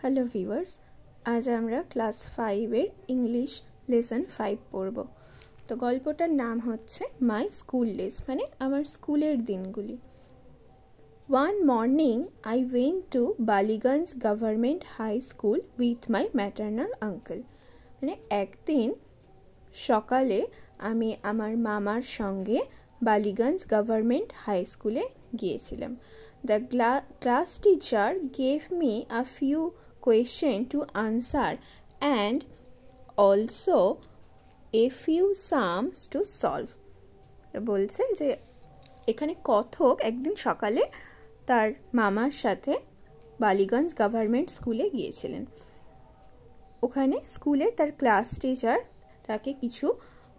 Hello viewers, আজ আমরা class 5-এর English lesson 5 পড়ব। তো গল্পটার নাম হচ্ছে মাই স্কুল ডেজ, মানে আমার স্কুলের দিনগুলি। One morning I went to Ballygunge Government High School with my maternal uncle. মানে একদিন সকালে আমি আমার মামার সঙ্গে বালিগঞ্জ গভর্নমেন্ট হাই স্কুলে গিয়েছিলাম। The class teacher gave me a few questions to answer and also a few sums to solve. বলছে যে এখানে কথক একদিন সকালে তার মামার সাথে বালিগঞ্জ গভর্নমেন্ট স্কুলে গিয়েছিলেন। ওখানে স্কুলে তার ক্লাস টিচার তাকে কিছু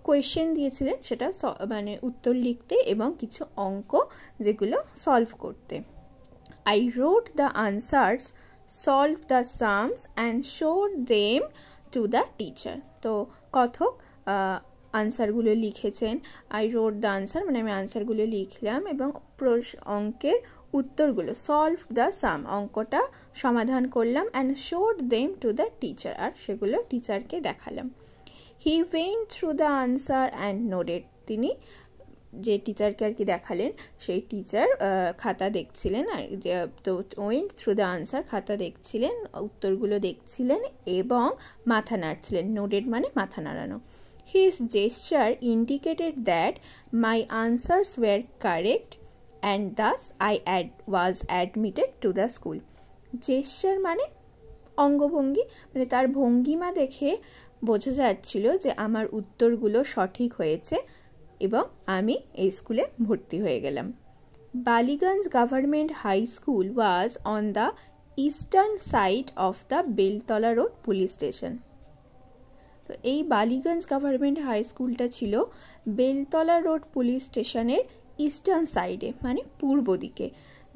কোয়েশ্চেন দিয়েছিলেন, সেটা মানে উত্তর লিখতে এবং কিছু অঙ্ক যেগুলো সলভ করতে। I wrote the answers, solved the sums and showed them to the teacher. তো কথক আনসারগুলো লিখেছেন। I wrote the answer মানে আমি আনসারগুলো লিখলাম এবং অঙ্কের উত্তরগুলো সলভ দ্য সাম অঙ্কটা সমাধান করলাম and showed them to the teacher আর সেগুলো টিচারকে দেখালাম। He went through the answer and noted. তিনি যে টিচারকে আর কি দেখালেন সেই টিচার খাতা দেখছিলেন, আর তো ওয়েন্ট থ্রু দ্য আনসার খাতা দেখছিলেন, উত্তরগুলো দেখছিলেন এবং মাথা নাড়ছিলেন। নোটেড মানে মাথা নাড়ানো। His gesture indicated that my answers were correct and thus I was admitted to the school. Gesture মানে অঙ্গভঙ্গি, মানে তার ভঙ্গিমা দেখে বোঝা যাচ্ছিল যে আমার উত্তরগুলো সঠিক হয়েছে এবং আমি এই স্কুলে ভর্তি হয়ে গেলাম। Ballygunge government high school was on the eastern side of the Beltala road police station. তো এই বালিগঞ্জ গভর্নমেন্ট হাই স্কুলটা ছিল বেলতলা রোড পুলিশ স্টেশনের ইস্টার্ন সাইডে, মানে পূর্ব দিকে।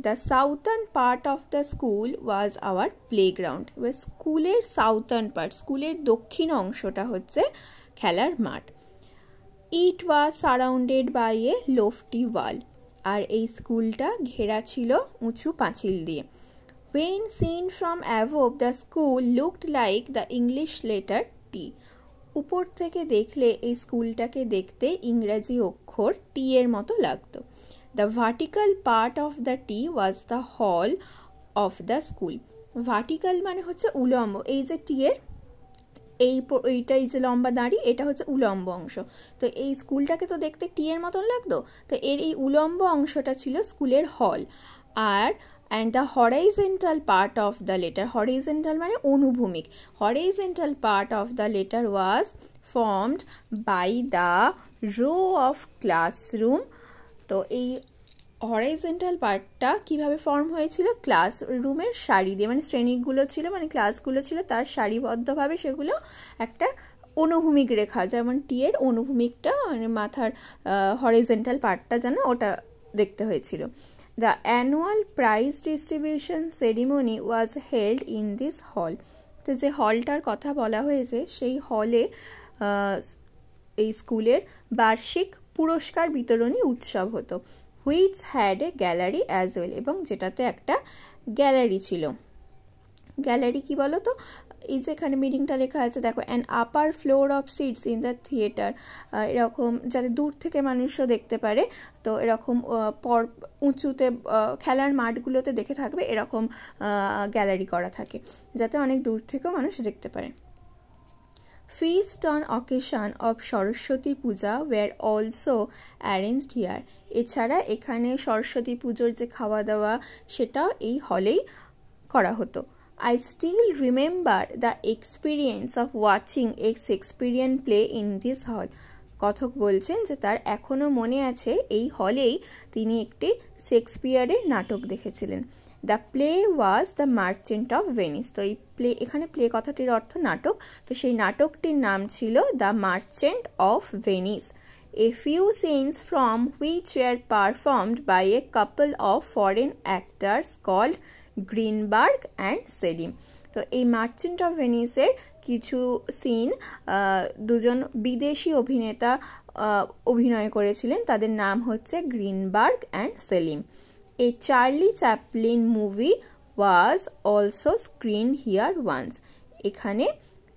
The southern part of the school was our playground. এবার স্কুলের সাউথার্ন পার্ট, স্কুলের দক্ষিণ অংশটা হচ্ছে খেলার মাঠ। ইট ওয়াজ সারাউন্ডেড বাই এ লোফটি ওয়াল, আর এই স্কুলটা ঘেরা ছিল উঁচু পাঁচিল দিয়ে। When seen from above, the school looked like the English letter T. উপর থেকে দেখলে এই স্কুলটাকে দেখতে ইংরেজি অক্ষর টি এর মতো লাগতো। The vertical part of the T was the hall of the school. Vertical মানে হচ্ছে উলম্ব, এই যে টি এর এইটাই যে লম্বা দাঁড়ি, এটা হচ্ছে উলম্ব অংশ। তো এই স্কুলটাকে তো দেখতে টি এর মতন লাগতো, তো এর এই উলম্ব অংশটা ছিল স্কুলের হল। আর and the horizontal part of the letter, horizontal মানে অনুভূমিক, horizontal part of the letter was formed by the row of classroom. তো এই হরাইজেন্টাল পার্টটা কিভাবে ফর্ম হয়েছিল? ক্লাসরুমের সারি দিয়ে, মানে শ্রেণীগুলো ছিল, মানে ক্লাসগুলো ছিল তার সারিবদ্ধভাবে সেগুলো একটা অনুভূমিক রেখা, যেমন টি এর অনুভূমিকটা মানে মাথার হরাইজেন্টাল পার্টটা যেন ওটা দেখতে হয়েছিল। The annual prize distribution ceremony was held in this hall. তো যে হলটার কথা বলা হয়েছে সেই হলে এই স্কুলের বার্ষিক পুরস্কার বিতরণী উৎসব হতো। Which had a gallery as well, এবং যেটাতে একটা গ্যালারি ছিল। গ্যালারি কি বলো তো? এই যে এখানে মিনিংটা লেখা আছে দেখো, an upper floor of seats in the theatre, এরকম যাতে দূর থেকে মানুষও দেখতে পারে, তো এরকম উঁচুতে খেলার মাঠগুলোতে দেখে থাকবে এরকম গ্যালারি করা থাকে যাতে অনেক দূর থেকেও মানুষ দেখতে পারে। Feast on occasion of Saraswati Puja were also arranged here. এছাড়া এখানে সরস্বতী পুজোর যে খাওয়া দাওয়া সেটাও এই হলেই করা হতো। I still remember the experience of watching a Shakespearean play in this hall. কথক বলছেন যে তার এখনও মনে আছে এই হলেই তিনি একটি শেক্সপিয়ারের নাটক দেখেছিলেন। The play was the merchant of Venice. তো এই প্লে, এখানে প্লে কথাটির অর্থ নাটক, তো সেই নাটকটির নাম ছিল the merchant of Venice. A few scenes from which were performed by a couple of foreign actors called Greenberg and Selim. তো এই মার্চেন্ট অফ ভেনিসের কিছু সিন দুজন বিদেশি অভিনেতা অভিনয় করেছিলেন, তাদের নাম হচ্ছে Greenberg and Selim. A Charlie Chaplin movie was also screen here once. এখানে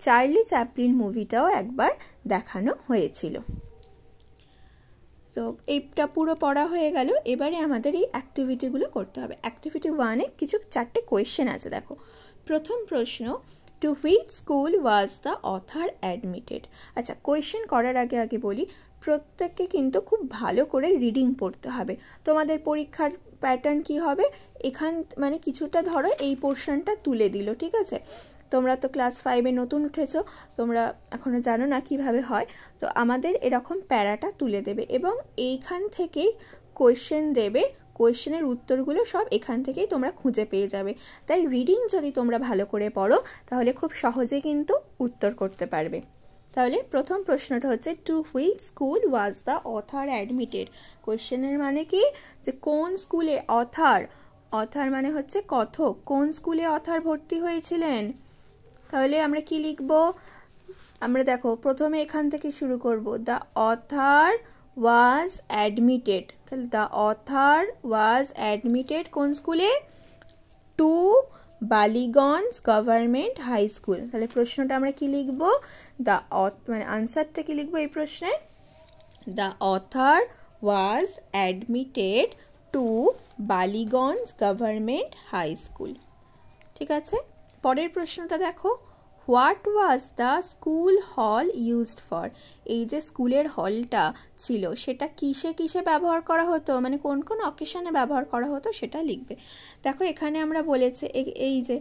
চার্লি চ্যাপলিন মুভিটাও একবার দেখানো হয়েছিল। তো এইটা পুরো পড়া হয়ে গেল। এবারে আমাদের এই অ্যাক্টিভিটিগুলো করতে হবে। অ্যাক্টিভিটি 1-এ কিছু 4টে কোয়েশ্চেন আছে। দেখো, প্রথম প্রশ্ন, to which school was the author admitted. আচ্ছা, কোয়েশ্চেন করার আগে বলি, প্রত্যেককে কিন্তু খুব ভালো করে রিডিং পড়তে হবে। তোমাদের পরীক্ষার প্যাটার্ন কি হবে, এখান মানে কিছুটা ধরো এই পোর্শনটা তুলে দিল, ঠিক আছে? তোমরা তো ক্লাস 5-এ নতুন উঠেছো, তোমরা এখনো জানো না কিভাবে হয়। তো আমাদের এরকম প্যারাটা তুলে দেবে এবং এইখান থেকেই কোয়েশ্চেন দেবে। কোয়েশ্চেনের উত্তরগুলো সব এখান থেকেই তোমরা খুঁজে পেয়ে যাবে। তাই রিডিং যদি তোমরা ভালো করে পড়ো তাহলে খুব সহজে কিন্তু উত্তর করতে পারবে। তাহলে প্রথম প্রশ্নটা হচ্ছে, to which school was the author admitted. কোয়েশ্চেনের মানে কি, যে কোন স্কুলে অথার, অথার মানে হচ্ছে কথক, কোন স্কুলে অথার ভর্তি হয়েছিলেন। তাহলে আমরা কি লিখব, আমরা দেখো প্রথমে এখান থেকে শুরু করব, দ্য অথার ওয়াজ অ্যাডমিটেড। তাহলে দ্য অথার ওয়াজ অ্যাডমিটেড কোন স্কুলে, to Ballygunge government high school. তাহলে প্রশ্নটা আমরা কি লিখব, দ্য মানে আনসারটা কি লিখবো এই প্রশ্নের, the author was admitted to Ballygunge government high school. ঠিক আছে, পরের প্রশ্নটা দেখো, what was the school hall used for. এই যে স্কুলের হলটা ছিল সেটা কিসে কিসে ব্যবহার করা হতো, মানে কোন কোন অকেশনে ব্যবহার করা হতো সেটা লিখবে। দেখো এখানে আমরা বলেছে এই যে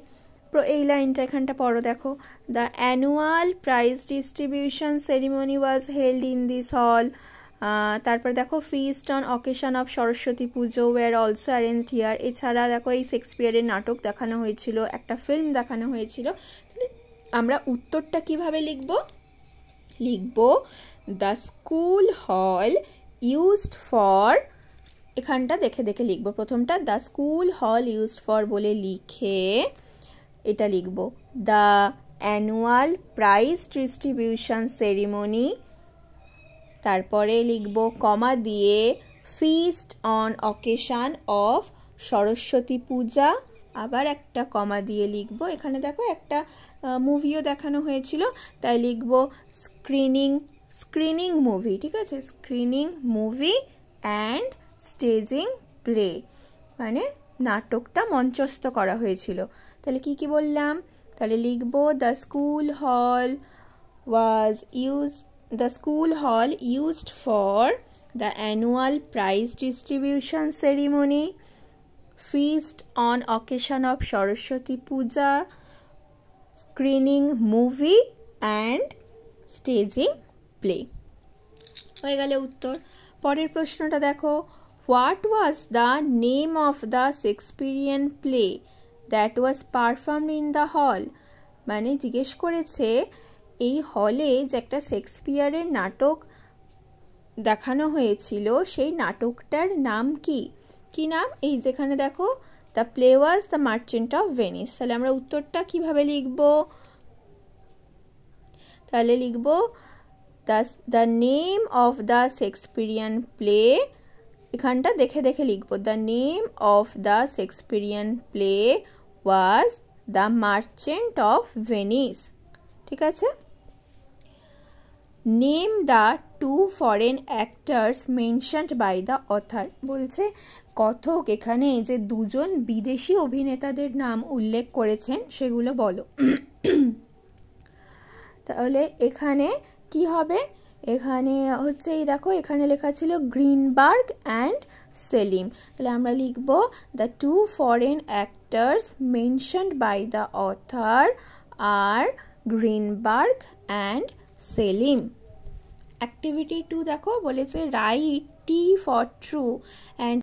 এই লাইনটা এখানটা পড়ো, দেখো, the annual prize distribution ceremony was held in this hall. তারপর দেখো, feast on occasion of Saraswati puja were also arranged here. এছাড়া দেখো এই শেক্সপিয়ারের নাটক দেখানো হয়েছিল, একটা ফিল্ম দেখানো হয়েছিল। আমরা উত্তরটা কিভাবে লিখব, the school hall used for, এখানটা দেখে দেখে লিখব। প্রথমটা the school hall used for বলে লিখে এটা লিখব, the annual prize distribution ceremony, তারপরে লিখব কমা দিয়ে feast on occasion of Saraswati Puja, আবার একটা কমা দিয়ে লিখব। এখানে দেখো একটা মুভিও দেখানো হয়েছিল, তাই লিখব স্ক্রিনিং মুভি। ঠিক আছে, screening movie and staging play, মানে নাটকটা মঞ্চস্থ করা হয়েছিল। তাহলে কি কি বললাম, তাহলে লিখব দ্য স্কুল হল used for the annual prize distribution ceremony, feast on occasion of Saraswati Puja, screening movie and staging play। হয়ে গেল উত্তর। পরের প্রশ্নটা দেখো, what was the name of the Shakespearean play that was performed in the hall. মানে জিজ্ঞেস করেছে এই হলে যে একটা শেক্সপিয়ারের নাটক দেখানো হয়েছিল সেই নাটকটার নাম কি, কি নাম, এই যেখানে দেখো the play was the merchant of Venice. তাহলে আমরা উত্তরটা কিভাবে লিখব, তাহলে লিখব the name of the Shakespearean play, এখানটা দেখে দেখে লিখব, the name of the Shakespearean play was the merchant of Venice. ঠিক আছে, name the two foreign actors mentioned by the author. বলছে কথক এখানে যে দুজন বিদেশি অভিনেতাদের নাম উল্লেখ করেছেন সেগুলো বলো। তাহলে এখানে কি হবে, এখানে হচ্ছে এই দেখো এখানে লেখা ছিল গ্রিনবার্গ অ্যান্ড সেলিম। তাহলে আমরা লিখব the two foreign actors mentioned by the author আর গ্রিনবার্গ অ্যান্ড সেলিম। অ্যাক্টিভিটি 2 দেখো বলেছে write T for true and